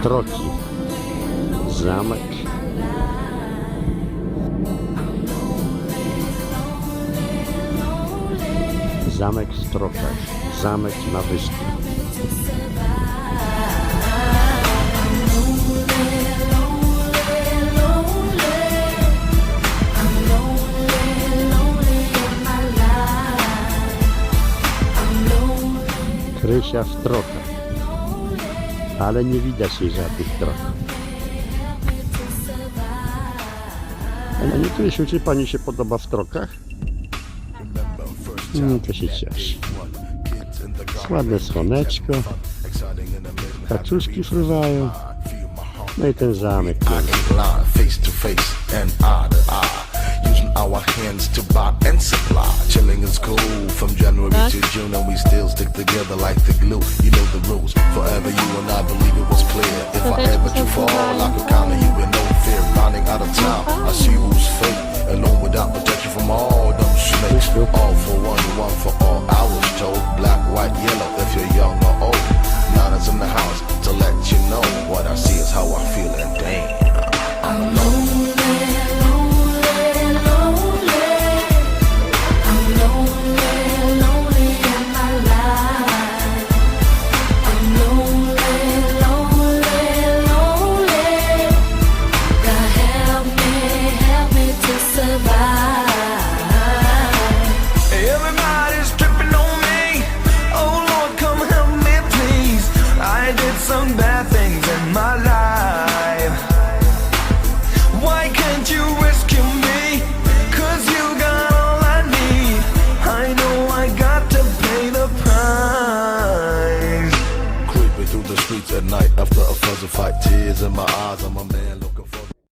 Troki, zamek. Zamek w Trokach, zamek na wyspie. Krysia w Trokach, ale nie widać jej żadnych trok. Panie Krysiu, czy pani się podoba w Trokach? To się cieszy. Ładne słoneczko, kaczuszki fruwają, no i ten zamek. Our hands to buy and supply. Chilling is cool from January to June, and we still stick together like the glue. You know the rules. Forever you and I believe it was clear. If I ever do fall, I could count on you with no fear. Running out of town, I see who's fake. Alone without protection from all them snakes. All for one, one for all. I was told black, white, yellow. If you're young or old, now that's in the house to let you know what I see is how I feel, and damn, I'm lonely. Some bad things in my life. Why can't you rescue me? 'Cause you got all I need. I know I got to pay the price. Creeping through the streets at night after a fuzzy fight, tears in my eyes, I'm a man.